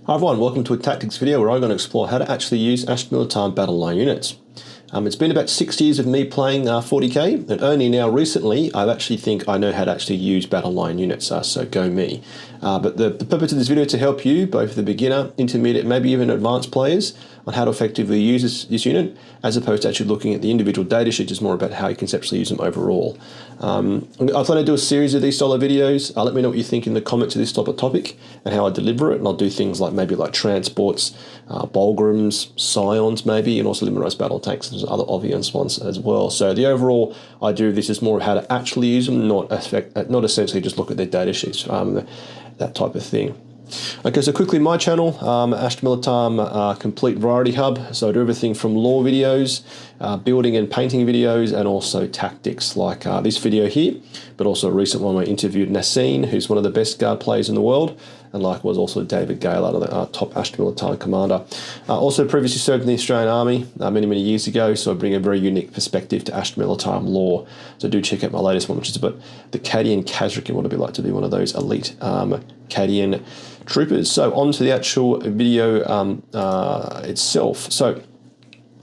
Hi everyone, welcome to a tactics video where I'm going to explore how to actually use Astra Militarum Batteline units. It's been about 6 years of me playing 40k, and only now recently I actually think I know how to actually use Battleline units, so go me. But the purpose of this video is to help you, both the beginner, intermediate, maybe even advanced players, on how to effectively use this unit, as opposed to actually looking at the individual data sheets. It's more about how you conceptually use them overall. I plan to do a series of these style of videos. Let me know what you think in the comments of this type of topic and how I deliver it, and I'll do things like maybe like transports, Bulgrams, Scions maybe, and also limitized battle tanks. There's other obvious ones as well. So the overall idea of this is more how to actually use them, not essentially just look at their data sheets, that type of thing. Okay, so quickly, my channel, Astra Militarum Complete Variety Hub. So I do everything from lore videos, building and painting videos, and also tactics like this video here, but also a recent one where I interviewed Nassim, who's one of the best guard players in the world, and likewise also David Gaylard, the top Astra Militarum commander. Also previously served in the Australian Army many years ago, so I bring a very unique perspective to Astra Militarum lore. So do check out my latest one, which is about the Cadian Kazrak and what it'd be like to be one of those elite Cadian troopers. So on to the actual video itself. So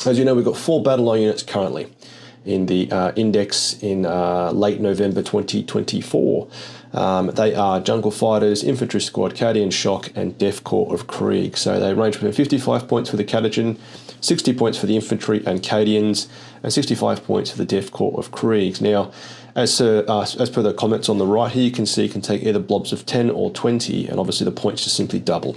as you know, we've got 4 Battleline units currently in the index in late November 2024. They are Jungle Fighters, Infantry Squad, Cadian Shock, and Def Corps of Krieg. So they range between 55 points for the Catachan, 60 points for the Infantry and Cadians, and 65 points for the Def Corps of Krieg. Now, as per the comments on the right here, you can see you can take either blobs of 10 or 20, and obviously the points just simply double.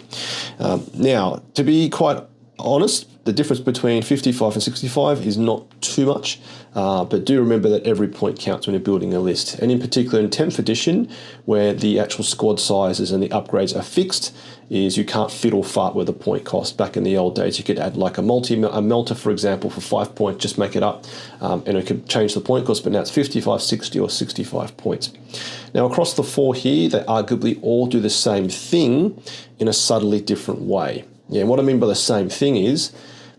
Now, to be quite honest, the difference between 55 and 65 is not too much, but do remember that every point counts when you're building a list. And in particular in 10th edition, where the actual squad sizes and the upgrades are fixed, is you can't fiddle fart with the point cost. Back in the old days, you could add like a melter, for example, for 5 points, just make it up, and it could change the point cost, but now it's 55, 60, or 65 points. Now, across the 4 here, they arguably all do the same thing in a subtly different way. Yeah, and what I mean by the same thing is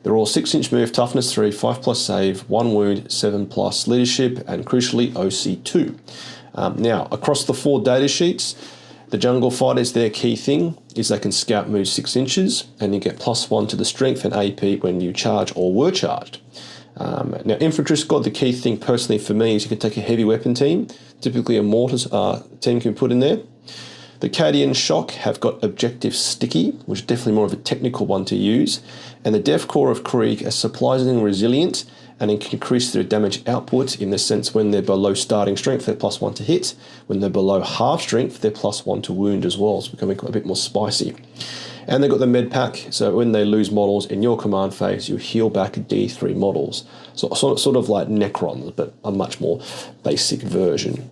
they're all 6-inch move, toughness 3, 5+ save, 1 wound, 7+ leadership, and crucially OC2. Now, across the 4 data sheets, the Jungle Fighters, their key thing is they can scout move 6 inches, and you get +1 to the strength and AP when you charge or were charged. Now, Infantry Squad, the key thing personally for me is you can take a heavy weapon team, typically a mortars team can put in there. The Cadian Shock have got objective sticky, which is definitely more of a technical one to use, and the Def Corps of Krieg are surprisingly resilient, and it can increase their damage output in the sense when they're below starting strength, they're +1 to hit. When they're below half strength, they're +1 to wound as well. It's becoming a bit more spicy. And they've got the med pack, so when they lose models in your command phase, you heal back D3 models. So sort of like Necrons, but a much more basic version.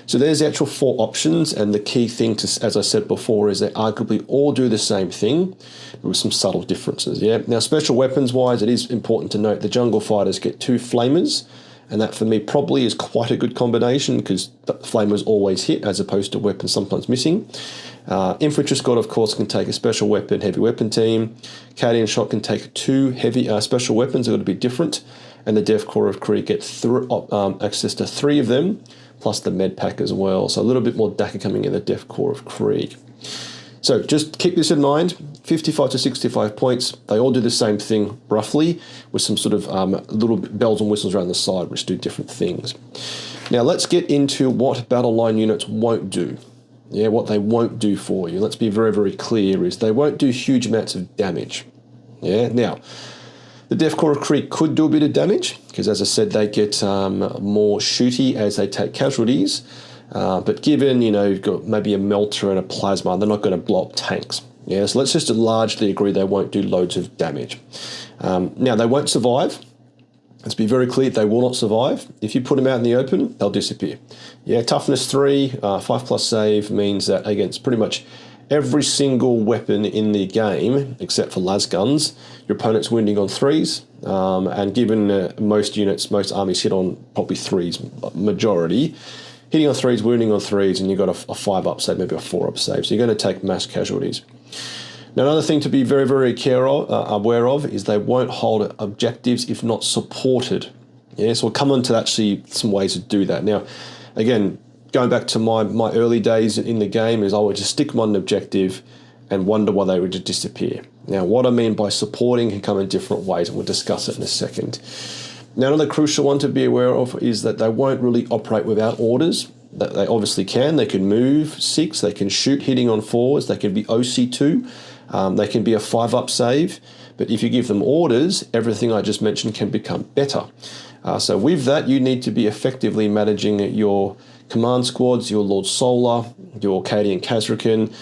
So there's the actual 4 options, and the key thing, as I said before, is they arguably all do the same thing, but with some subtle differences. Yeah. Now, special weapons wise, it is important to note the Jungle Fighters get 2 flamers, and that for me probably is quite a good combination because the flamers always hit as opposed to weapons sometimes missing. Infantry Squad, of course, can take a special weapon, heavy weapon team. Cadian Shock can take 2 heavy special weapons. They've got to be different. And the Def Corps of Krieg get access to 3 of them, plus the med pack as well. So a little bit more DACA coming in the Def Corps of Krieg. So just keep this in mind, 55 to 65 points, they all do the same thing roughly, with some sort of little bells and whistles around the side which do different things. Now let's get into what Battleline units won't do. Yeah, what they won't do for you. Let's be very clear is they won't do huge amounts of damage. Yeah, now the Def Corps of Krieg could do a bit of damage because, as I said, they get more shooty as they take casualties. But given, you've got maybe a melter and a plasma, they're not going to blow up tanks. Yeah, so let's just largely agree they won't do loads of damage. Now, they won't survive. Let's be very clear, they will not survive. If you put them out in the open, they'll disappear. Yeah, toughness 3, 5+ save means that against pretty much every single weapon in the game, except for las guns, your opponent's wounding on 3s, and given most units, most armies hit on probably 3s, majority, hitting on 3s, wounding on 3s, and you've got a 5-up save, maybe a 4-up save, so you're going to take mass casualties. Now, another thing to be very aware of is they won't hold objectives if not supported. Yeah, so we'll come on to actually some ways to do that. Now, again, going back to my early days in the game is I would just stick them on an objective, and wonder why they would just disappear. Now, what I mean by supporting can come in different ways, and we'll discuss it in a second. Now, another crucial one to be aware of is that they won't really operate without orders. That they obviously can. They can move 6, they can shoot hitting on 4s, they can be OC2, they can be a 5-up save, but if you give them orders, everything I just mentioned can become better. So with that, you need to be effectively managing your command squads, your Lord Solar, your Cadian Khazrakan,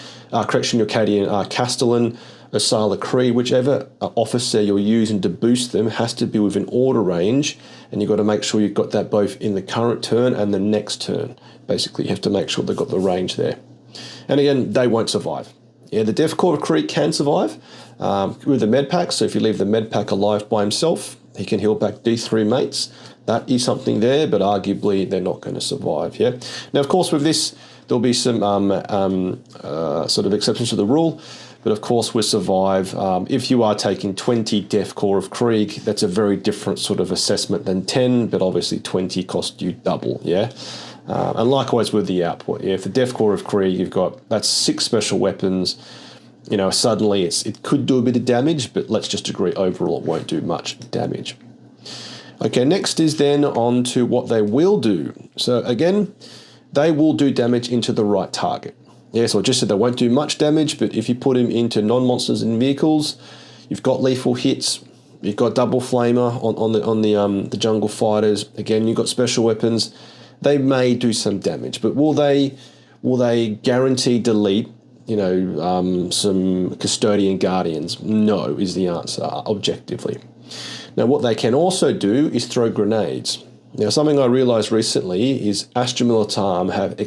your Cadian Castellan, Asala Krieg, whichever officer you're using to boost them has to be within order range, and you've got to make sure you've got that both in the current turn and the next turn. Basically, you have to make sure they've got the range there. And again, they won't survive. Yeah, the Death Korps of Krieg can survive with the med pack, so if you leave the med pack alive by himself, he can heal back D3 mates. That is something there, but arguably they're not going to survive. Yeah. Now, of course, with this, there'll be some sort of exceptions to the rule. But of course, we'll survive. If you are taking 20 Death Korps of Krieg, that's a very different sort of assessment than 10, but obviously 20 cost you double, yeah? And likewise with the output. Yeah, if the Death Korps of Krieg, that's 6 special weapons. You know, suddenly it could do a bit of damage, but let's just agree overall it won't do much damage. Okay, next is then on to what they will do. So again, they will do damage into the right target. Yeah, so I just said they won't do much damage, but if you put him into non-monsters and vehicles, you've got lethal hits, you've got double flamer on the jungle fighters. Again, you've got special weapons. They may do some damage, but will they guarantee delete? You know, some custodian guardians? No, is the answer objectively. Now, what they can also do is throw grenades. Now, something I realised recently is Astra Militarum have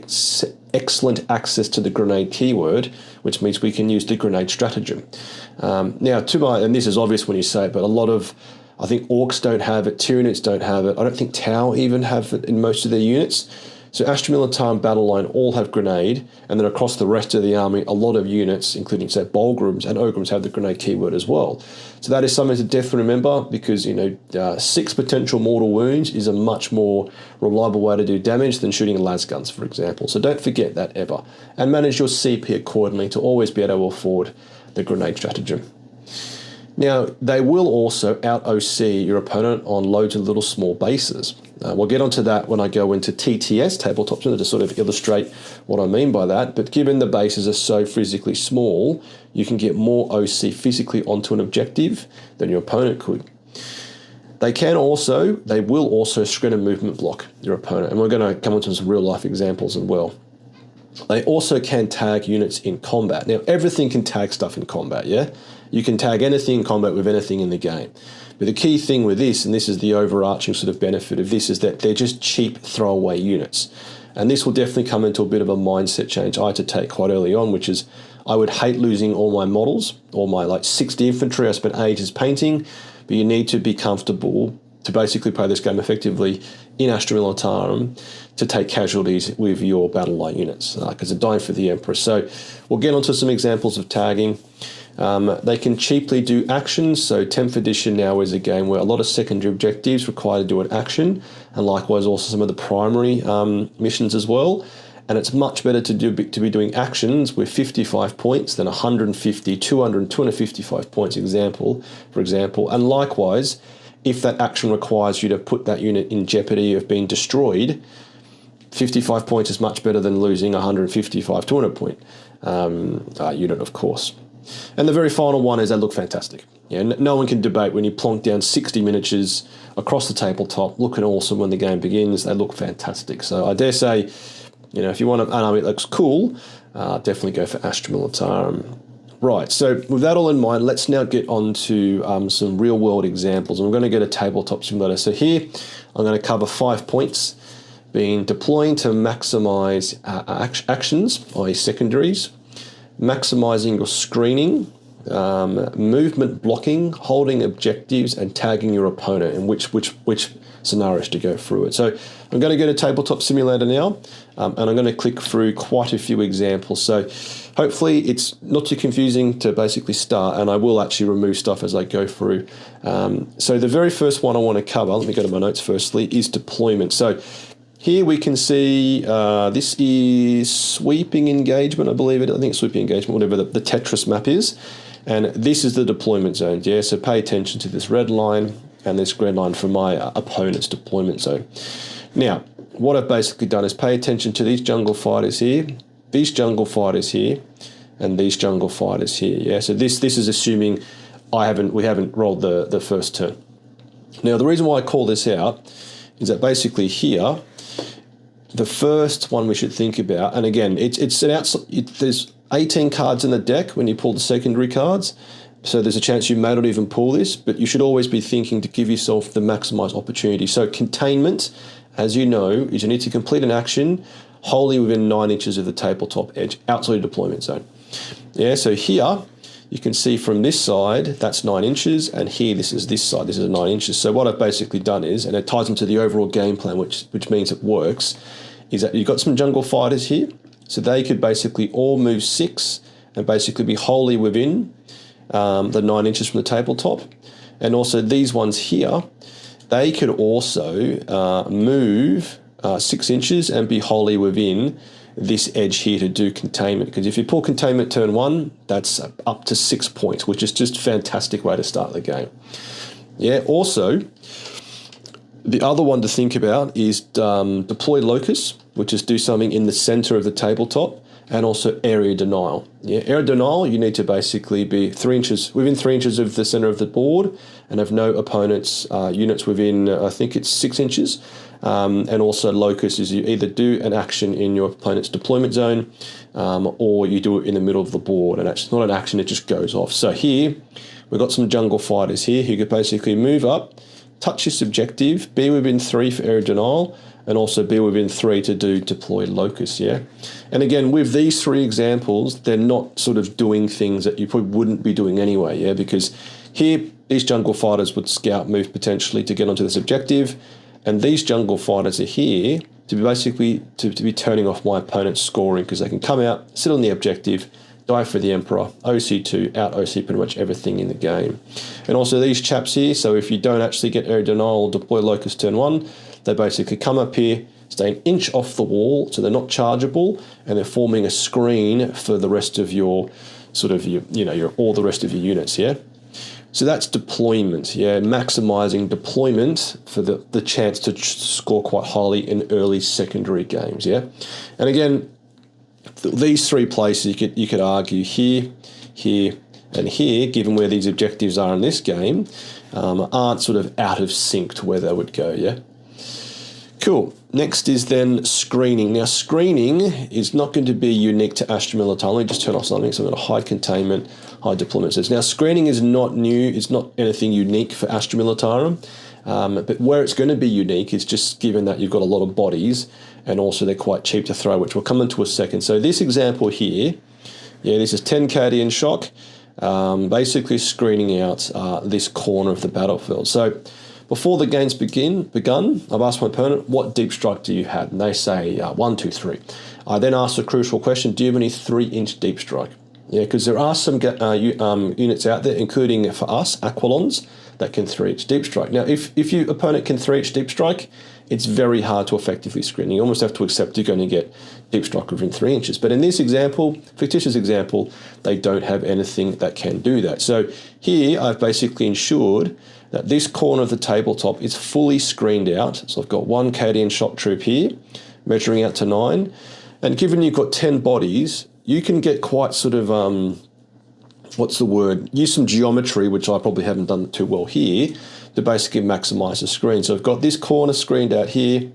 excellent access to the grenade keyword, which means we can use the grenade stratagem. Now, and this is obvious when you say it, but I think Orcs don't have it, Tyranids don't have it, I don't think Tau even have it in most of their units. So Astra Militarum Battleline all have grenade, and then across the rest of the army, a lot of units, including, say, Bolgrams and Ograms, have the grenade keyword as well. So that is something to definitely remember, because, you know, 6 potential mortal wounds is a much more reliable way to do damage than shooting las guns, for example. So don't forget that ever. And manage your CP accordingly to always be able to afford the grenade stratagem. Now, they will also out-OC your opponent on loads of little small bases. We'll get onto that when I go into TTS, tabletop, to sort of illustrate what I mean by that. But given the bases are so physically small, you can get more OC physically onto an objective than your opponent could. They will also screen a movement block your opponent. And we're going to come into some real-life examples as well. They also can tag units in combat. Now, everything can tag stuff in combat, yeah? You can tag anything in combat with anything in the game. But the key thing with this, and this is the overarching sort of benefit of this, is that they're just cheap throwaway units. And this will definitely come into a bit of a mindset change I had to take quite early on, which is I would hate losing all my models, all my 60 infantry I spent ages painting, but you need to be comfortable to basically play this game effectively in Astra Militarum to take casualties with your Battleline units, because they're dying for the Emperor. So we'll get onto some examples of tagging. They can cheaply do actions, so 10th edition now is a game where a lot of secondary objectives require to do an action, and likewise also some of the primary missions as well. And it's much better to be doing actions with 55 points than 150, 200, 255 points for example. And likewise, if that action requires you to put that unit in jeopardy of being destroyed, 55 points is much better than losing 155, 200 point unit, of course. And the very final one is they look fantastic. Yeah, no one can debate when you plonk down 60 miniatures across the tabletop, looking awesome when the game begins. They look fantastic. So I dare say, you know, if you want an army that looks cool, definitely go for Astra Militarum. Right, so with that all in mind, let's now get on to some real-world examples. And we're going to get a tabletop simulator. So here, I'm going to cover 5 points, being deploying to maximise actions, i.e. secondaries, maximising your screening, movement blocking, holding objectives, and tagging your opponent, and which scenarios to go through it. So I'm going to go to Tabletop Simulator now, and I'm going to click through quite a few examples. So hopefully it's not too confusing to basically start, and I will actually remove stuff as I go through. So the very first one I want to cover, let me go to my notes firstly, is deployment. So here we can see this is sweeping engagement, I believe it. I think it's sweeping engagement, whatever the Tetris map is. And this is the deployment zone. Yeah, so pay attention to this red line and this green line for my opponent's deployment zone. Now, what I've basically done is pay attention to these jungle fighters here, these jungle fighters here, and these jungle fighters here. Yeah, so this is assuming we haven't rolled the first turn. Now, the reason why I call this out is that basically here, the first one we should think about, and again, there's 18 cards in the deck when you pull the secondary cards, so there's a chance you may not even pull this, but you should always be thinking to give yourself the maximized opportunity. So containment, as you know, is you need to complete an action wholly within 9 inches of the tabletop edge, outside the deployment zone. Yeah, so here, you can see from this side, that's 9 inches, and here, this side, this is 9 inches. So what I've basically done is, and it ties into the overall game plan, which means it works, is that you've got some jungle fighters here, so they could basically all move 6 and basically be wholly within the 9 inches from the tabletop. And also these ones here, they could also move 6 inches and be wholly within this edge here to do containment. Because if you pull containment turn 1, that's up to 6 points, which is just a fantastic way to start the game. Yeah, also, the other one to think about is deploy locus, which is do something in the center of the tabletop, and also area denial. Yeah, area denial, you need to basically be within 3 inches of the center of the board and have no opponent's units within, I think it's 6 inches. And also locus is you either do an action in your opponent's deployment zone or you do it in the middle of the board, and it's not an action, it just goes off. So here, we've got some jungle fighters here who could basically move up, touch this objective, be within 3 for area denial, and also be within 3 to do deploy locus, yeah? And again, with these 3 examples, they're not sort of doing things that you probably wouldn't be doing anyway, yeah? Because here, these jungle fighters would scout move potentially to get onto this objective, and these jungle fighters are here to be basically to be turning off my opponent's scoring, because they can come out, sit on the objective, die for the Emperor, OC2, out OC pretty much everything in the game. And also these chaps here, so if you don't actually get area denial or deploy locus turn 1, they basically come up here, stay an inch off the wall, so they're not chargeable, and they're forming a screen for the rest of your all the rest of your units, yeah? So that's deployment, yeah, maximizing deployment for the chance to score quite highly in early secondary games, yeah? And again, these 3 places you could argue here, here, and here, given where these objectives are in this game, aren't sort of out of sync to where they would go, yeah? Cool. Next is then screening. Now, screening is not going to be unique to Astra Militarum. Let me just turn off something. So I'm going to hide containment, hide deployment. Now, screening is not new. It's not anything unique for Astra Militarum. But where it's going to be unique is just given that you've got a lot of bodies, and also they're quite cheap to throw, which we'll come into a second. So this example here, yeah, this is 10 Cadian Shock, basically screening out this corner of the battlefield. So before the game's begun, I've asked my opponent, what deep strike do you have? And they say 1, 2, 3. I then ask the crucial question, do you have any 3-inch deep strike? Yeah, because there are some units out there, including for us, Aquilons, that can 3-inch deep strike. Now, if your opponent can 3-inch deep strike, it's very hard to effectively screen. You almost have to accept you're going to get deep strike within 3 inches. But in this example, fictitious example, they don't have anything that can do that. So here, I've basically ensured that this corner of the tabletop is fully screened out. So I've got 1 Cadian Shock Troop here, measuring out to 9. And given you've got 10 bodies, you can get quite sort of, use some geometry, which I probably haven't done too well here, to basically maximize the screen. So I've got this corner screened out here,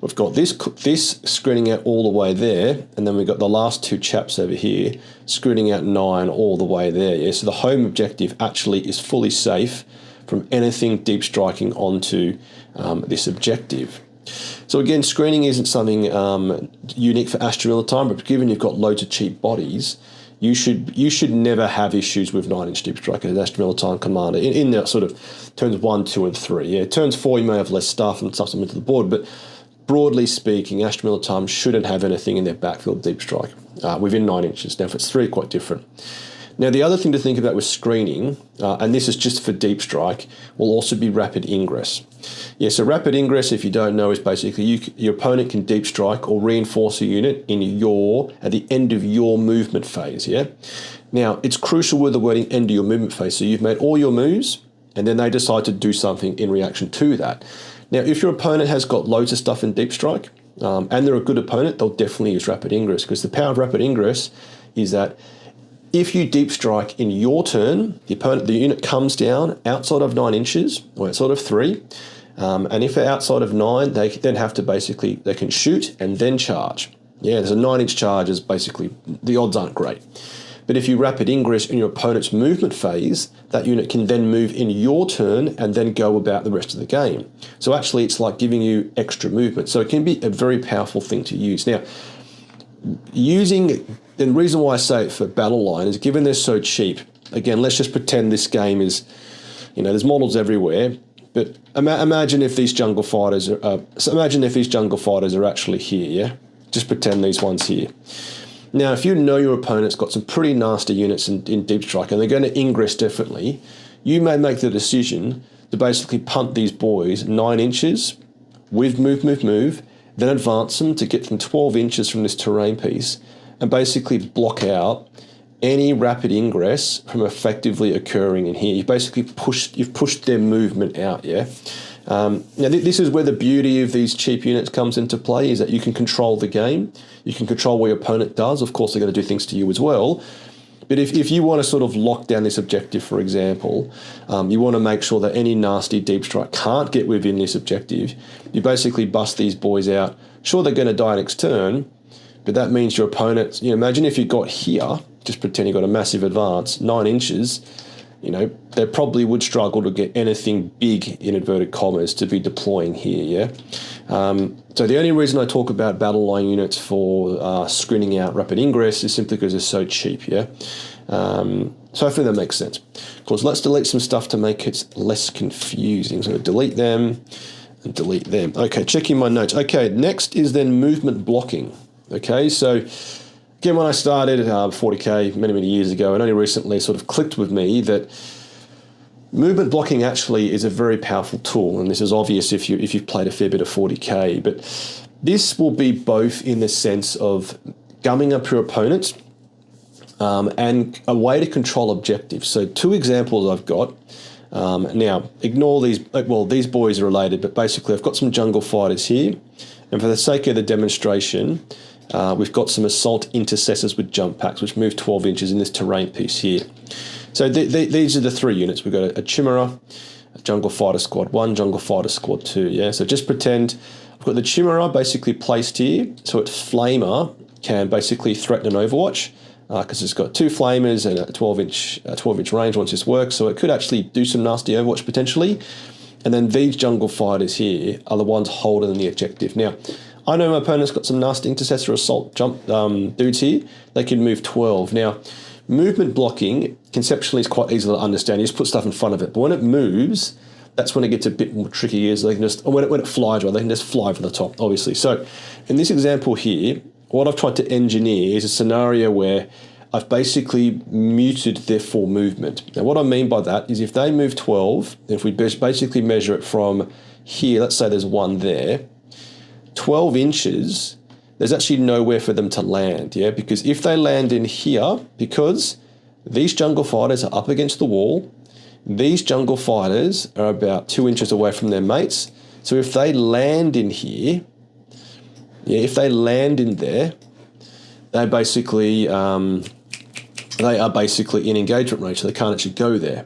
we've got this screening out all the way there, and then we've got the last 2 chaps over here screening out 9 all the way there. Yeah? So the home objective actually is fully safe from anything deep striking onto this objective. So again, screening isn't something unique for Astra Militarum, but given you've got loads of cheap bodies, you should never have issues with 9-inch deep strike as Astra Militarum commander in the sort of turns 1, 2, and 3. Yeah, turns 4 you may have less stuff and stuff into the board, but broadly speaking, Astra Militarum shouldn't have anything in their backfield deep strike within 9 inches. Now, if it's 3, quite different. Now, the other thing to think about with screening, and this is just for deep strike, will also be rapid ingress. Yeah, so rapid ingress, if you don't know, is basically your opponent can deep strike or reinforce a unit at the end of your movement phase, yeah? Now, it's crucial with the wording end of your movement phase. So you've made all your moves, and then they decide to do something in reaction to that. Now, if your opponent has got loads of stuff in deep strike, and they're a good opponent, they'll definitely use rapid ingress, because the power of rapid ingress is that if you deep strike in your turn, the unit comes down outside of 9 inches, or outside of 3, and if they're outside of 9, they then have to they can shoot and then charge. Yeah, there's a 9-inch charge is basically, the odds aren't great. But if you rapid ingress in your opponent's movement phase, that unit can then move in your turn and then go about the rest of the game. So actually it's like giving you extra movement. So it can be a very powerful thing to use. Now, the reason why I say it for Battleline is given they're so cheap, again, let's just pretend this game is, there's models everywhere, but imagine if these jungle fighters are actually here, yeah? Just pretend these ones here. Now, if you know your opponent's got some pretty nasty units in deep strike and they're going to ingress differently, you may make the decision to basically punt these boys 9 inches with move, then advance them to get them 12 inches from this terrain piece and basically block out any rapid ingress from effectively occurring in here. You've pushed their movement out, yeah? Now, this is where the beauty of these cheap units comes into play, is that you can control the game. You can control what your opponent does. Of course, they're going to do things to you as well. But if you want to sort of lock down this objective, for example, you want to make sure that any nasty deep strike can't get within this objective. You basically bust these boys out. Sure, they're going to die next turn, but that means your opponent, imagine if you got here, just pretend you got a massive advance, 9 inches, they probably would struggle to get anything big, in inverted commas, to be deploying here, yeah? So the only reason I talk about Battleline units for screening out rapid ingress is simply because they're so cheap, yeah? So hopefully that makes sense. Of course, let's delete some stuff to make it less confusing. So delete them and delete them. Okay, checking my notes. Okay, next is then movement blocking. Okay, so again, when I started 40k many years ago, and only recently sort of clicked with me that movement blocking actually is a very powerful tool, and this is obvious if you've played a fair bit of 40k, but this will be both in the sense of gumming up your opponent and a way to control objectives. So 2 examples I've got. Now, ignore these, these boys are related, but basically I've got some jungle fighters here, and for the sake of the demonstration, we've got some assault intercessors with jump packs, which move 12 inches in this terrain piece here. So these are the 3 units. We've got a Chimera, a Jungle Fighter Squad 1, Jungle Fighter Squad 2, yeah? So just pretend I've got the Chimera basically placed here, so its Flamer can basically threaten an Overwatch, because it's got 2 Flamers and a 12-inch range once this works, so it could actually do some nasty Overwatch potentially. And then these Jungle Fighters here are the ones holding the objective. Now, I know my opponent's got some nasty intercessor assault jump dudes here. They can move 12. Now, movement blocking conceptually is quite easy to understand. You just put stuff in front of it. But when it moves, that's when it gets a bit more tricky. Is they can just, when it flies, right, they can just fly over the top, obviously. So in this example here, what I've tried to engineer is a scenario where I've basically muted their full movement. Now, what I mean by that is if they move 12, if we basically measure it from here, let's say there's 1 there, 12 inches, there's actually nowhere for them to land, yeah? Because if they land in here, because these jungle fighters are up against the wall, these jungle fighters are about 2 inches away from their mates. So if they land in here, yeah, if they land in there, they basically, they are basically in engagement range, so they can't actually go there.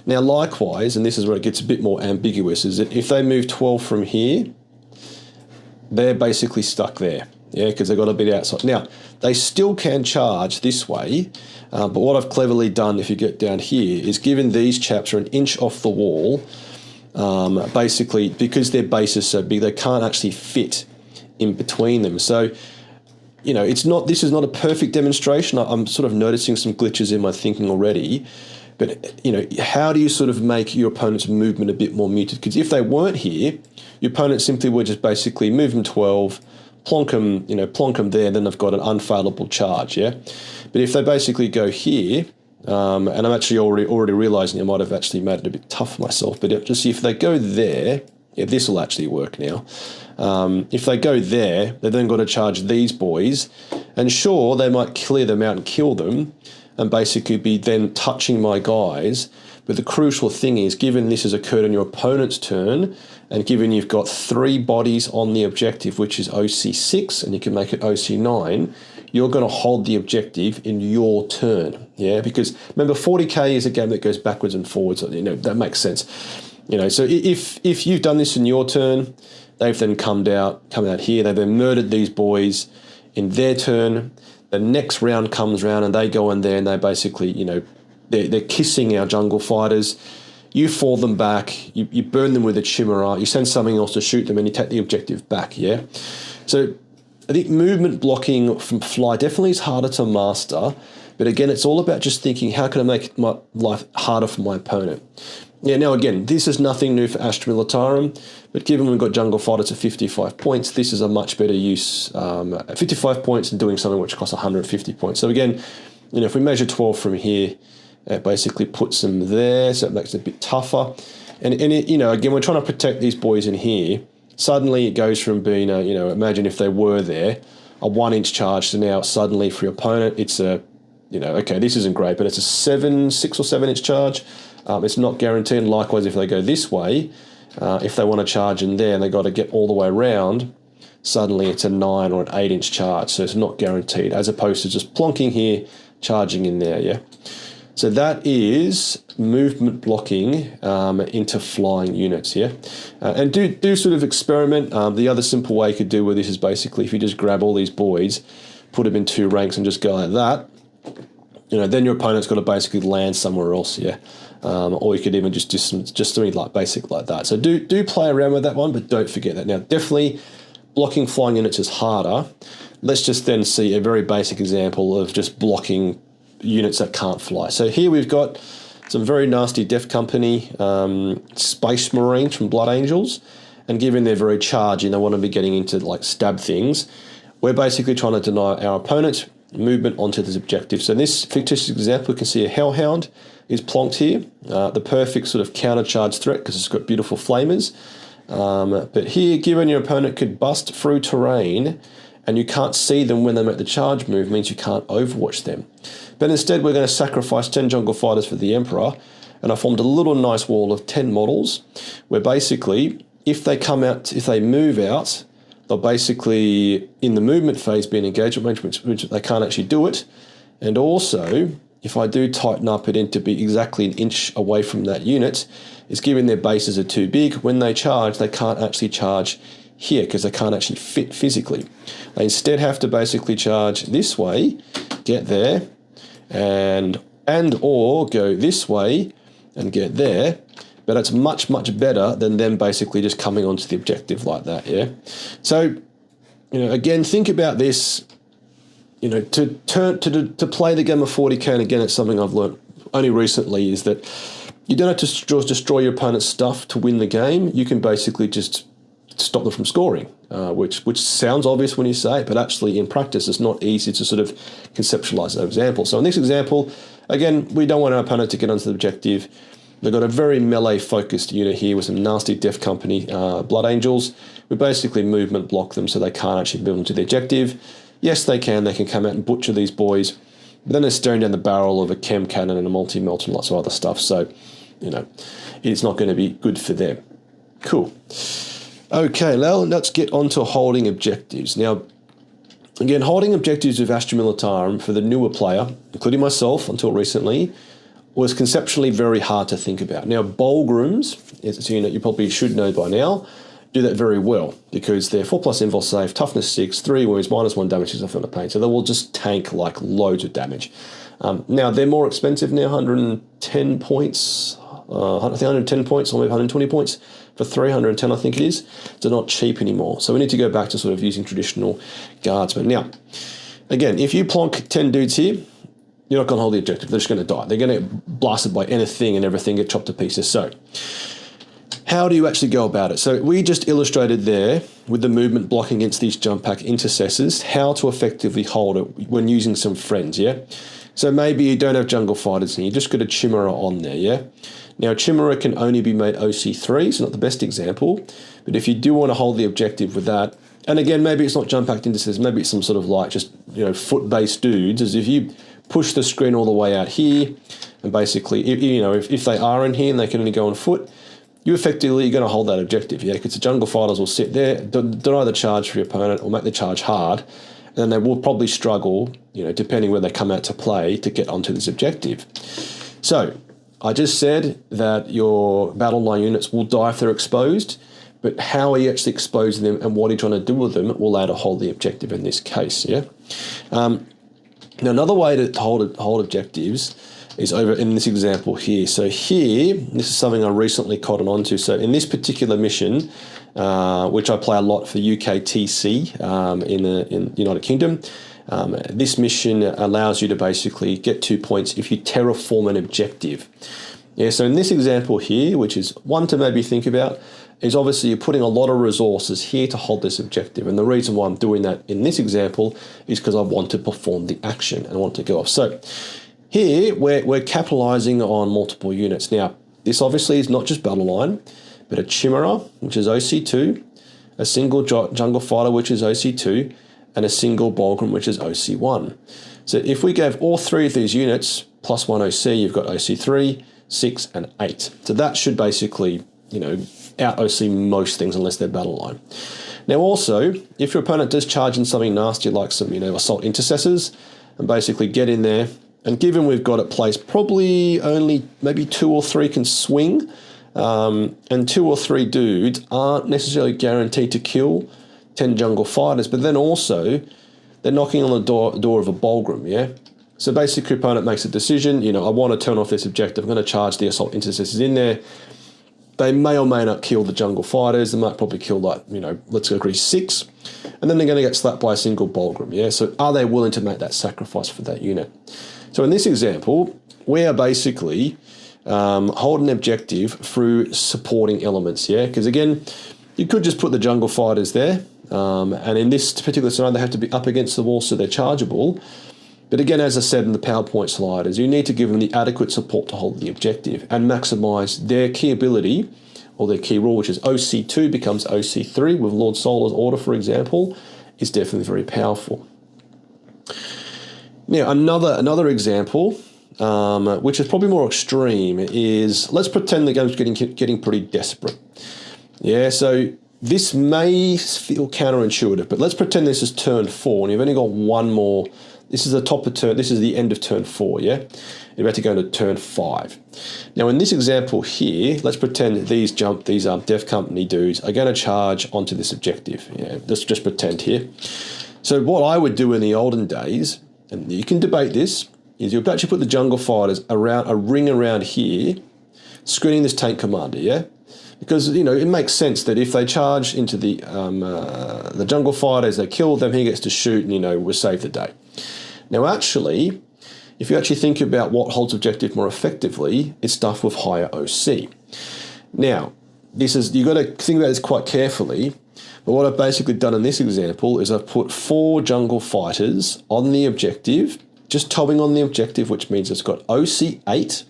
Now, likewise, and this is where it gets a bit more ambiguous, is that if they move 12 from here, they're basically stuck there, yeah, because they've got a bit outside. Now, they still can charge this way, but what I've cleverly done, if you get down here, is given these chaps are 1 inch off the wall, basically, because their base is so big, they can't actually fit in between them. So, this is not a perfect demonstration. I'm sort of noticing some glitches in my thinking already, but, how do you sort of make your opponent's movement a bit more muted? Because if they weren't here, your opponent simply would just basically move them 12, plonk them there, then they've got an unfailable charge, yeah? But if they basically go here, And I'm actually already realizing I might have actually made it a bit tough for myself. But just see if they go there, yeah, this will actually work now. If they go there, they've then got to charge these boys. And sure, they might clear them out and kill them and basically be then touching my guys. But the crucial thing is, given this has occurred on your opponent's turn, and given you've got 3 bodies on the objective, which is OC6, and you can make it OC9, you're going to hold the objective in your turn. Yeah, because remember, 40k is a game that goes backwards and forwards. You know, that makes sense. You know, so if you've done this in your turn, they've then come out here. They've then murdered these boys in their turn. The next round comes round and they go in there and they basically, you know, they're kissing our jungle fighters. You fall them back. You burn them with a chimera. You send something else to shoot them and you take the objective back, yeah? So I think movement blocking from fly definitely is harder to master. But again, it's all about just thinking, how can I make my life harder for my opponent? Yeah, now again, this is nothing new for Astra Militarum, but given we've got jungle fighters at 55 points, this is a much better use at 55 points than doing something which costs 150 points. So again, you know, if we measure 12 from here, it basically puts them there, so it makes it a bit tougher. And it, you know, again, we're trying to protect these boys in here. Suddenly it goes from being a, you know, imagine if they were there, a 1-inch charge to now suddenly for your opponent, it's a, you know, okay, this isn't great, but it's a 6 or 7 inch charge. It's not guaranteed. And likewise, if they go this way, if they want to charge in there and they got to get all the way around, suddenly it's a 9 or an 8-inch charge. So it's not guaranteed, as opposed to just plonking here, charging in there, yeah? So that is movement blocking into flying units here. And do sort of experiment. The other simple way you could do with this is basically if you just grab all these boys, put them in 2 ranks and just go like that, you know, then your opponent's got to basically land somewhere else, yeah. Or you could even just do something like basic like that. So do play around with that one, but don't forget that. Now, definitely blocking flying units is harder. Let's just then see a very basic example of just blocking units that can't fly. So here we've got some very nasty Death Company Space Marines from Blood Angels, and given they're very charging, they want to be getting into like stab things. We're basically trying to deny our opponent movement onto this objective. So in this fictitious example, we can see a Hellhound is plonked here, the perfect sort of counter-charge threat because it's got beautiful flamers. But here, given your opponent could bust through terrain and you can't see them when they make the charge move, means you can't overwatch them. But instead, we're going to sacrifice 10 jungle fighters for the Emperor, and I formed a little nice wall of 10 models where basically, if they move out, they'll basically, in the movement phase, be an engagement range, which they can't actually do it. And also, if I do tighten up it in to be exactly 1 inch away from that unit, it's given their bases are too big. When they charge, they can't actually charge here because they can't actually fit physically. They instead have to basically charge this way, get there, and or go this way and get there. But it's much, much better than them basically just coming onto the objective like that, yeah? So, you know, again, think about this, you know, to play the game of 40k, and again, it's something I've learned only recently, is that you don't have to destroy your opponent's stuff to win the game. You can basically just stop them from scoring, which sounds obvious when you say it, but actually in practice, it's not easy to sort of conceptualize that example. So in this example, again, we don't want our opponent to get onto the objective. They've got a very melee-focused unit here with some nasty Death Company Blood Angels. We basically movement block them so they can't actually move into the objective. Yes, they can come out and butcher these boys, but then they're staring down the barrel of a chem cannon and a multi-melt and lots of other stuff. So, you know, it's not going to be good for them. Cool. Okay, now let's get on to holding objectives. Now, again, holding objectives with Astra Militarum for the newer player, including myself until recently, was conceptually very hard to think about. Now, Bolgrums, as you know, you probably should know by now, do that very well because they're 4+ invul save, toughness 6, 3 wounds, -1 damage is on the pain. So they will just tank like loads of damage. Now, they're more expensive now, 110 points, I think 110 points or maybe 120 points for 310, I think it is. They're not cheap anymore. So we need to go back to sort of using traditional guardsmen. Now, again, if you plonk 10 dudes here, you're not going to hold the objective. They're just going to die. They're going to get blasted by anything and everything, get chopped to pieces. So how do you actually go about it? So we just illustrated there with the movement blocking against these jump pack intercessors how to effectively hold it when using some friends, yeah? So maybe you don't have jungle fighters and you just got a Chimera on there, yeah? Now, Chimera can only be made OC3, so not the best example, but if you do want to hold the objective with that, and again, maybe it's not jump packed indices, maybe it's some sort of like just, foot-based dudes, as if you push the screen all the way out here, and basically, if they are in here and they can only go on foot, you effectively are going to hold that objective, yeah? Because the jungle fighters will sit there, deny the charge for your opponent, or make the charge hard, and then they will probably struggle, depending where they come out to play, to get onto this objective. So, I just said that your battle line units will die if they're exposed, but how are you actually exposing them and what are you trying to do with them will allow to hold the objective in this case, yeah? Now, another way to hold objectives is over in this example here. So here, this is something I recently cottoned onto. So in this particular mission, which I play a lot for UKTC in the United Kingdom, this mission allows you to basically get 2 points if you terraform an objective. Yeah, so in this example here, which is one to maybe think about, is obviously you're putting a lot of resources here to hold this objective. And the reason why I'm doing that in this example is because I want to perform the action and I want to go off. So here we're capitalizing on multiple units. Now, this obviously is not just Battleline, but a Chimera, which is OC2, a single jungle fighter, which is OC2, and a single Bulgrim, which is OC1. So if we gave all three of these units plus one OC, you've got OC3, 6, and 8. So that should basically, out OC most things unless they're Battleline. Now also, if your opponent does charge in something nasty like some, assault intercessors, and basically get in there, and given we've got it placed, probably only maybe 2 or 3 can swing, and 2 or 3 dudes aren't necessarily guaranteed to kill 10 jungle fighters, but then also they're knocking on the door of a Bulgrim, yeah? So basically, opponent makes a decision, I want to turn off this objective, I'm going to charge the assault intercessors in there. They may or may not kill the jungle fighters, they might probably kill let's agree 6, and then they're going to get slapped by a single Bulgrim, yeah? So are they willing to make that sacrifice for that unit? So in this example, we are basically holding an objective through supporting elements, yeah? Because again, you could just put the jungle fighters there, and in this particular scenario, they have to be up against the wall so they're chargeable. But again, as I said in the PowerPoint sliders, you need to give them the adequate support to hold the objective and maximize their key ability or their key rule, which is OC2 becomes OC3 with Lord Solar's order, for example, is definitely very powerful. Now, another example, which is probably more extreme, is let's pretend the game's getting pretty desperate. Yeah, so this may feel counterintuitive, but let's pretend this is turn 4 and you've only got one more. This is the top of turn. This is the end of turn 4. Yeah, you're about to go into turn 5. Now, in this example here, let's pretend these Death Company dudes are going to charge onto this objective. Yeah, let's just pretend here. So what I would do in the olden days, and you can debate this, is you'd actually put the jungle fighters around a ring around here, screening this tank commander. Yeah. Because, it makes sense that if they charge into the jungle fighters, they kill them, he gets to shoot, and, we save the day. Now, actually, if you actually think about what holds objective more effectively, it's stuff with higher OC. Now, you've got to think about this quite carefully, but what I've basically done in this example is I've put 4 jungle fighters on the objective, just towing on the objective, which means it's got OC8,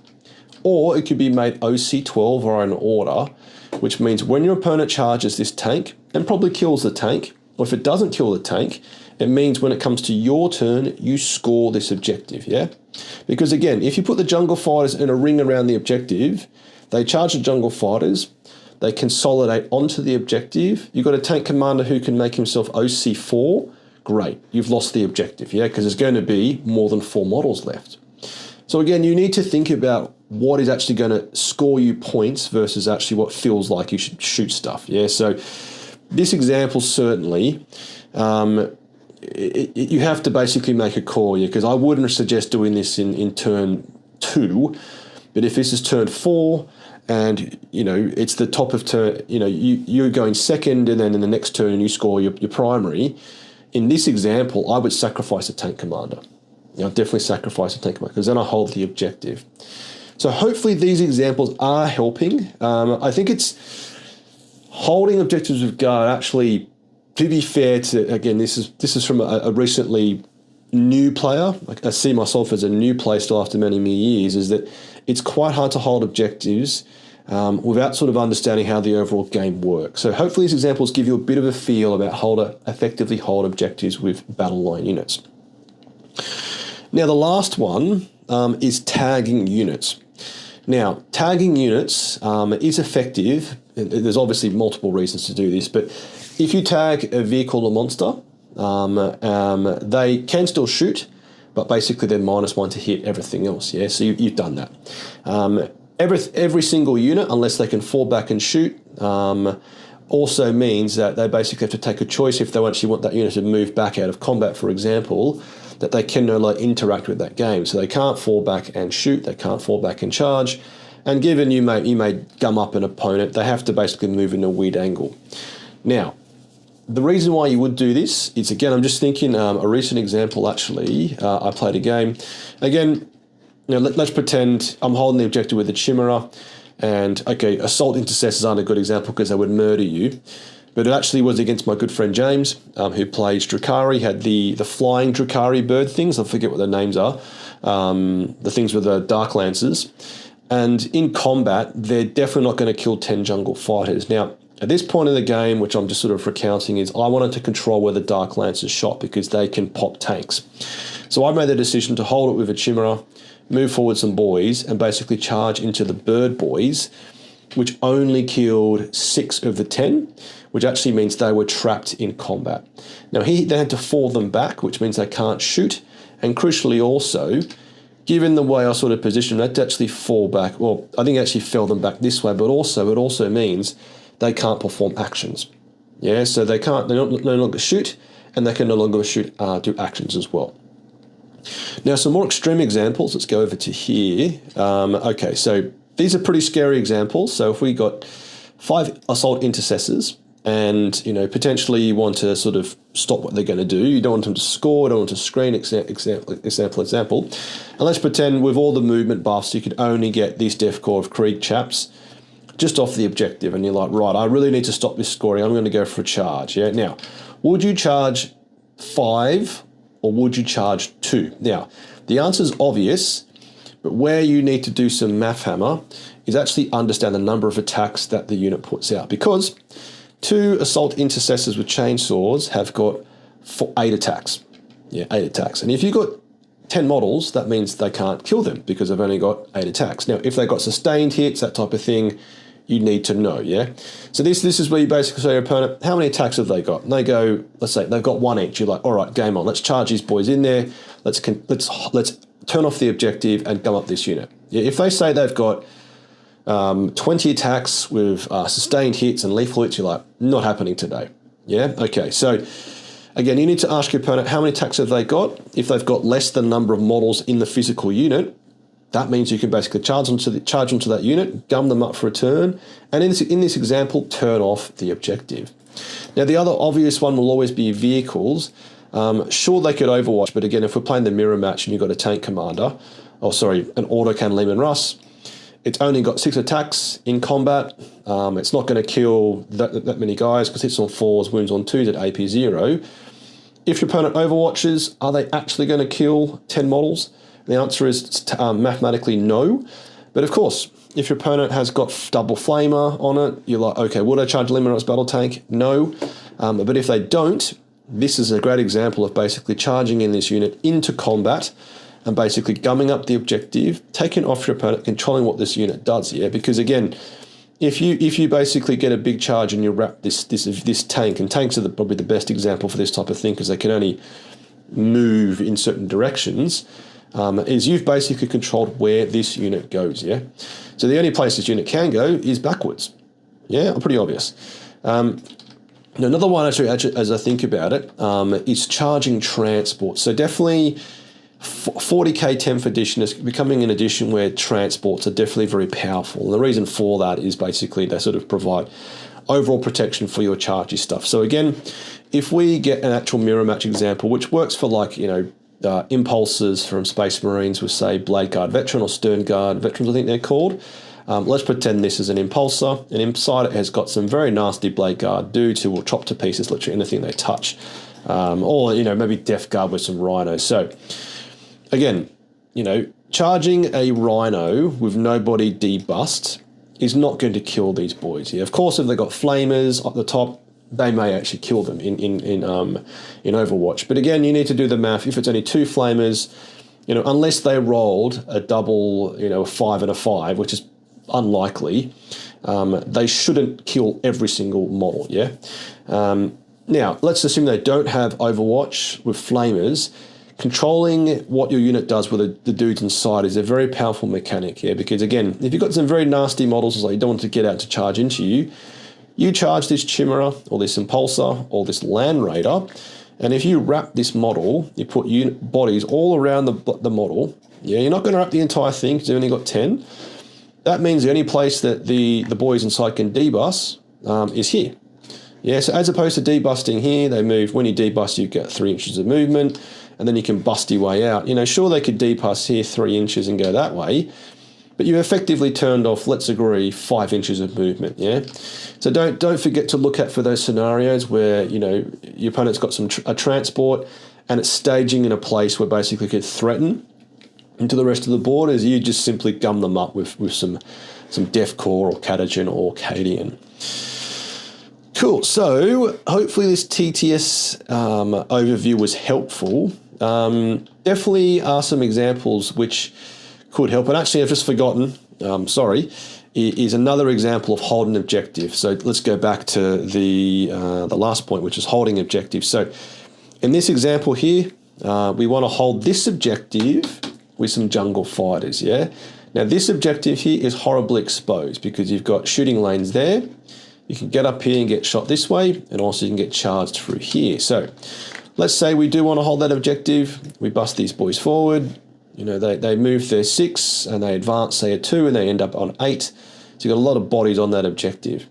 or it could be made OC12 or an order, which means when your opponent charges this tank and probably kills the tank, or if it doesn't kill the tank, it means when it comes to your turn, you score this objective, yeah? Because again, if you put the jungle fighters in a ring around the objective, they charge the jungle fighters, they consolidate onto the objective, you've got a tank commander who can make himself OC4, great, you've lost the objective, yeah? Because there's going to be more than 4 models left. So again, you need to think about what is actually going to score you points versus actually what feels like you should shoot stuff. Yeah, so this example certainly, you have to basically make a call, yeah, because I wouldn't suggest doing this in turn 2, but if this is turn 4 and, it's the top of turn, you're going second and then in the next turn you score your primary, in this example, I would sacrifice a tank commander. Definitely sacrifice a tank commander because then I hold the objective. So hopefully these examples are helping. I think it's holding objectives with guard. Actually, to be fair to, again, this is from a recently new player, like I see myself as a new player still after many, many years, is that it's quite hard to hold objectives without sort of understanding how the overall game works. So hopefully these examples give you a bit of a feel about how to effectively hold objectives with battle line units. Now the last one is tagging units. Now, tagging units is effective. There's obviously multiple reasons to do this, but if you tag a vehicle or monster, they can still shoot, but basically they're -1 to hit everything else. Yeah, so you've done that. Every single unit, unless they can fall back and shoot, also means that they basically have to take a choice if they actually want that unit to move back out of combat, for example, that they can no longer interact with that game. So they can't fall back and shoot, they can't fall back and charge, and given you may gum up an opponent, they have to basically move in a weird angle. Now, the reason why you would do this is, again, I'm just thinking a recent example actually. I played a game. Again, let's pretend I'm holding the objective with a Chimera, and okay, assault intercessors aren't a good example because they would murder you. But it actually was against my good friend James, who plays Drukhari, had the flying Drukhari bird things. I forget what their names are. The things with the Dark Lancers. And in combat, they're definitely not going to kill 10 jungle fighters. Now, at this point in the game, which I'm just sort of recounting, is I wanted to control where the Dark Lancers shot because they can pop tanks. So I made the decision to hold it with a Chimera, move forward some boys, and basically charge into the bird boys, which only killed 6 of the 10, which actually means they were trapped in combat. Now, they had to fall them back, which means they can't shoot. And crucially also, given the way I sort of positioned, they had to actually fall back. Well, I think it actually fell them back this way, but also it also means they can't perform actions. Yeah, so they no longer shoot, and they can no longer do actions as well. Now, some more extreme examples. Let's go over to here. Okay, so these are pretty scary examples. So if we got 5 assault intercessors, and potentially you want to sort of stop what they're going to do. You don't want them to score, you don't want to screen, example. And let's pretend with all the movement buffs, you could only get this Death Corps of Krieg chaps just off the objective. And you're like, right, I really need to stop this scoring. I'm going to go for a charge. Yeah. Now, would you charge 5 or would you charge 2? Now, the answer is obvious, but where you need to do some Mathammer is actually understand the number of attacks that the unit puts out, because 2 assault intercessors with chainsaws have got 8 attacks. Yeah, 8 attacks. And if you've got 10 models, that means they can't kill them because they've only got 8 attacks. Now, if they've got sustained hits, that type of thing, you need to know, yeah? So this is where you basically say to your opponent, how many attacks have they got? And they go, let's say they've got 1 each. You're like, all right, game on. Let's charge these boys in there. Let's turn off the objective and gum up this unit. Yeah, if they say they've got 20 attacks with sustained hits and lethal hits, you're like, not happening today. Yeah? Okay, so again, you need to ask your opponent how many attacks have they got. If they've got less than the number of models in the physical unit, that means you can basically charge onto that unit, gum them up for a turn, and in this example, turn off the objective. Now, the other obvious one will always be vehicles. Sure, they could overwatch, but again, if we're playing the mirror match and you've got a tank commander, an autocan Lehman Russ, it's only got 6 attacks in combat. It's not going to kill that many guys because hits on 4s, wounds on 2s at AP 0. If your opponent overwatches, are they actually going to kill 10 models? The answer is mathematically no. But of course, if your opponent has got double flamer on it, you're like, okay, would I charge Lehman Russ battle tank? No. But if they don't, this is a great example of basically charging in this unit into combat and basically gumming up the objective, taking off your opponent, controlling what this unit does. Yeah, because again, if you basically get a big charge and you wrap this tank, and tanks are probably the best example for this type of thing because they can only move in certain directions, is you've basically controlled where this unit goes. Yeah, so the only place this unit can go is backwards. Yeah, pretty obvious. Another one actually, as I think about it, is charging transport. So definitely 40k 10th edition is becoming an edition where transports are definitely very powerful. And the reason for that is basically they sort of provide overall protection for your chargy stuff. So again, if we get an actual mirror match example, which works for impulses from Space Marines with, say, Blade Guard Veteran or Stern Guard Veterans, I think they're called. Let's pretend this is an impulsor, and inside it has got some very nasty Blade Guard dudes who will chop to pieces literally anything they touch. or, you know, maybe Death Guard with some rhinos. So, again, you know, charging a rhino with nobody debust is not going to kill these boys. Yeah, of course, if they've got flamers up the top, they may actually kill them in Overwatch. But again, you need to do the math. If it's only 2 flamers, you know, unless they rolled a double, you know, a 5 and a 5, which is unlikely, they shouldn't kill every single model. Yeah. Now, let's assume they don't have Overwatch with flamers. Controlling what your unit does with the dudes inside is a very powerful mechanic here, because again, if you've got some very nasty models, like you don't want to get out to charge into you, you charge this Chimera or this Impulsor or this Land Raider, and if you wrap this model, you put unit bodies all around the model. Yeah, you're not going to wrap the entire thing because you've only got 10. That means the only place that the boys inside can debus is here. Yeah, so as opposed to debusting here, they move. When you debust, you get 3 inches of movement, and then you can bust your way out. You know, sure, they could debust here 3 inches and go that way, but you effectively turned off, let's agree, 5 inches of movement. Yeah, so don't forget to look out for those scenarios where, you know, your opponent's got a transport and it's staging in a place where basically it could threaten into the rest of the board, as you just simply gum them up with some Def Corps or Catachan or Cadian. Cool. So hopefully this TTS overview was helpful. Definitely are some examples which could help. And actually, I've just forgotten, is another example of holding objective. So let's go back to the last point, which is holding objective. So in this example here, we want to hold this objective with some jungle fighters, yeah? Now this objective here is horribly exposed because you've got shooting lanes there. You can get up here and get shot this way, and also you can get charged through here. So let's say we do want to hold that objective. We bust these boys forward. You know, they move their 6 and they advance, say, a 2, and they end up on 8. So you've got a lot of bodies on that objective.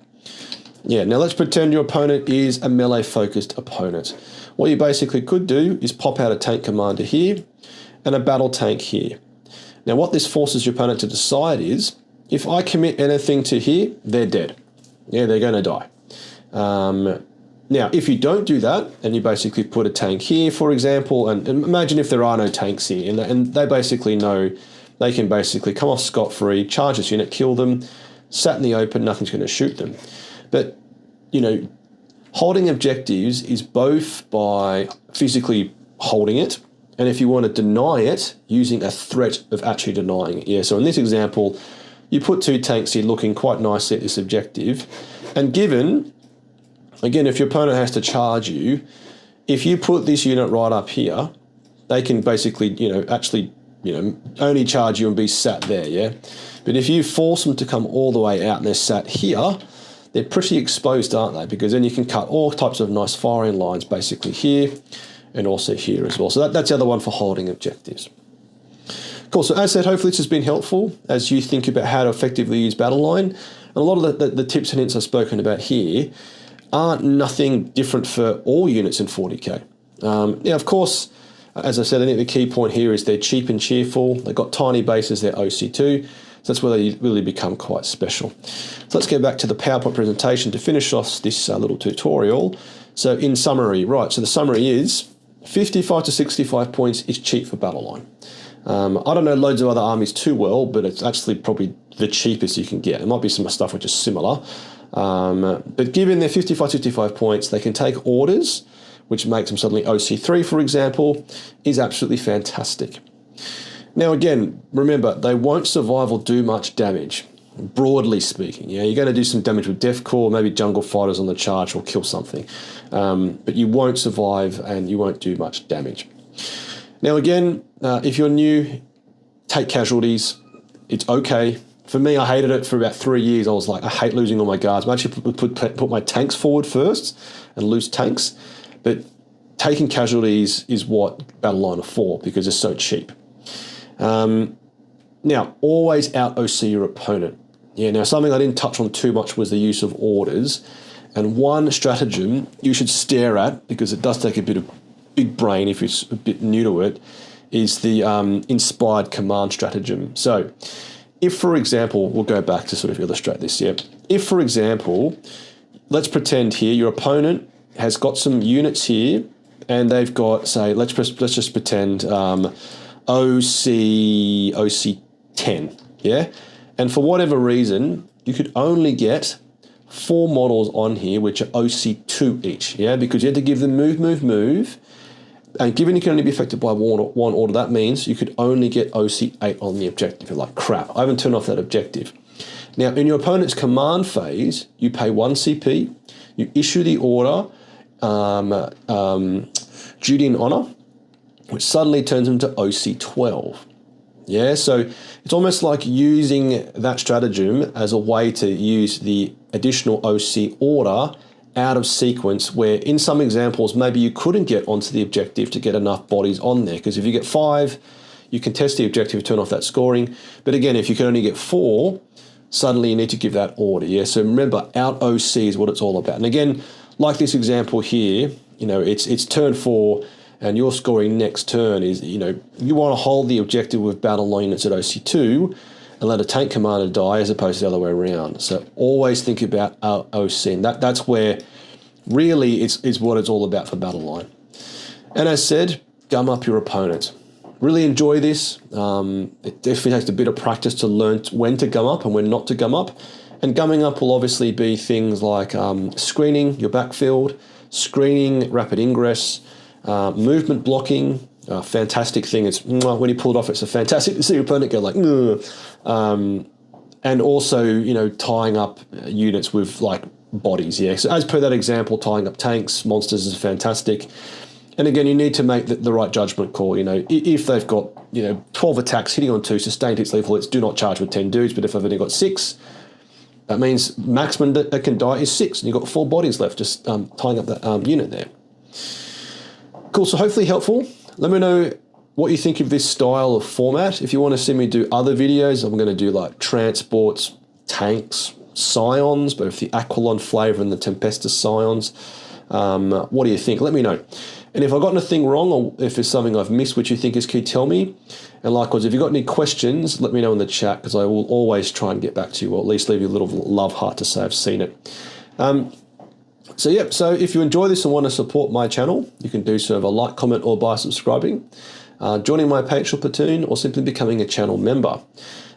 Yeah, now let's pretend your opponent is a melee-focused opponent. What you basically could do is pop out a tank commander here and a battle tank here. Now what this forces your opponent to decide is, if I commit anything to here, they're dead. Yeah, they're going to die. Now, if you don't do that, and you basically put a tank here, for example, and imagine if there are no tanks here, and they basically know they can basically come off scot-free, charge this unit, kill them, sat in the open, nothing's going to shoot them. But, you know, holding objectives is both by physically holding it, and if you want to deny it, using a threat of actually denying it. Yeah, so in this example, you put 2 tanks here looking quite nicely at this objective, and given, again, if your opponent has to charge you, if you put this unit right up here, they can basically, you know, actually, you know, only charge you and be sat there, yeah? But if you force them to come all the way out and they're sat here, they're pretty exposed, aren't they? Because then you can cut all types of nice firing lines basically here and also here as well. So that's the other one for holding objectives. Cool, so as I said, hopefully this has been helpful as you think about how to effectively use Battleline. And a lot of the tips and hints I've spoken about here aren't nothing different for all units in 40k. Now, of course, as I said, I think the key point here is they're cheap and cheerful. They've got tiny bases, they're OC2. So that's where they really become quite special. So let's go back to the PowerPoint presentation to finish off this little tutorial. So in summary, right, so the summary is 55 to 65 points is cheap for Battleline. I don't know loads of other armies too well, but it's actually probably the cheapest you can get. There might be some stuff which is similar. But given their 55 points, they can take orders, which makes them suddenly OC3, for example, is absolutely fantastic. Now, again, remember, they won't survive or do much damage, broadly speaking. Yeah, you're going to do some damage with Def Corps, maybe Jungle Fighters on the charge or kill something. But you won't survive and you won't do much damage. Now, again, if you're new, take casualties. It's okay. For me, I hated it for about 3 years. I was like, I hate losing all my guards. I actually put my tanks forward first and lose tanks. But taking casualties is what Battleline are for because it's so cheap. Now, always out OC your opponent. Yeah, now something I didn't touch on too much was the use of orders. And one stratagem you should stare at, because it does take a bit of big brain if you're a bit new to it, is the inspired command stratagem. So if, for example, we'll go back to sort of illustrate this, yeah. If, for example, let's pretend here your opponent has got some units here and they've got, say, let's just pretend OC 10, yeah? And for whatever reason, you could only get 4 models on here which are OC 2 each, yeah? Because you had to give them move, and given you can only be affected by one order, that means you could only get OC 8 on the objective. You're like, crap, I haven't turned off that objective. Now, in your opponent's command phase, you pay 1 CP, you issue the order, Duty and Honor, which suddenly turns into OC 12. Yeah, so it's almost like using that stratagem as a way to use the additional OC order out of sequence, where in some examples, maybe you couldn't get onto the objective to get enough bodies on there, because if you get 5, you can test the objective, turn off that scoring. But again, if you can only get 4, suddenly you need to give that order, yeah? So remember, out OC is what it's all about. And again, like this example here, you know, it's turn 4, and your scoring next turn is, you know, you want to hold the objective with battle line units at OC2 and let a tank commander die as opposed to the other way around. So always think about OC, and that's where really is what it's all about for Battleline. And as said, gum up your opponent. Really enjoy this. It definitely takes a bit of practice to learn when to gum up and when not to gum up. And gumming up will obviously be things like screening your backfield, screening rapid ingress, movement blocking. Fantastic thing. It's when you pull it off, it's a fantastic to see your opponent go like, and also, you know, tying up units with like bodies. Yeah. So as per that example, tying up tanks, monsters is fantastic. And again, you need to make the right judgment call. You know, if they've got, you know, 12 attacks hitting on 2, sustained hits, lethal hits, do not charge with 10 dudes. But if they've only got 6, that means maximum that can die is 6, and you've got 4 bodies left, just tying up that unit there. Cool. So hopefully helpful. Let me know what you think of this style of format. If you want to see me do other videos, I'm going to do like transports, tanks, scions, both the Aquilon flavor and the Tempestus scions. What do you think? Let me know. And if I've gotten a thing wrong, or if there's something I've missed which you think is key, tell me. And likewise, if you've got any questions, let me know in the chat, because I will always try and get back to you, or at least leave you a little love heart to say I've seen it. So if you enjoy this and want to support my channel, you can do so with a like, comment, or by subscribing, joining my Patreon Platoon, or simply becoming a channel member.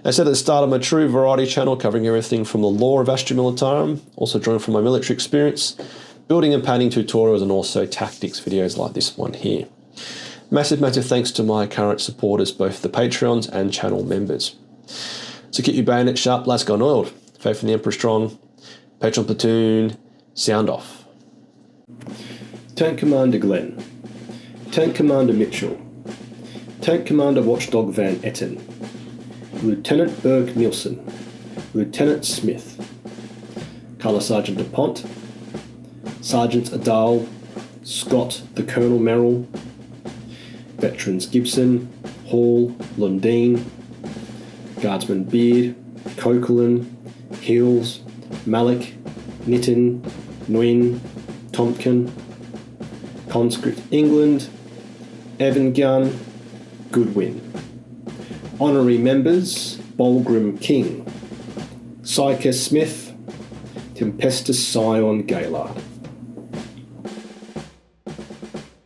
As I said at the start, I'm a true variety channel covering everything from the lore of Astra Militarum, also drawing from my military experience, building and painting tutorials, and also tactics videos like this one here. Massive thanks to my current supporters, both the Patreons and channel members. So keep your bayonet sharp, lads gone oiled. Faith in the Emperor strong. Patreon Platoon, sound off. Tank Commander Glenn. Tank Commander Mitchell. Tank Commander Watchdog Van Etten. Lieutenant Berg Nielsen. Lieutenant Smith. Colour Sergeant DuPont. Sergeants Adal, Scott the Colonel Merrill. Veterans Gibson, Hall, Lundeen. Guardsman Beard, Coquelin, Hills, Malik, Nitton, Nguyen, Tompkin. Conscript England, Evan Gunn, Goodwin. Honorary members, Bolgrim King, Psyche Smith, Tempestus Scion Gaylard.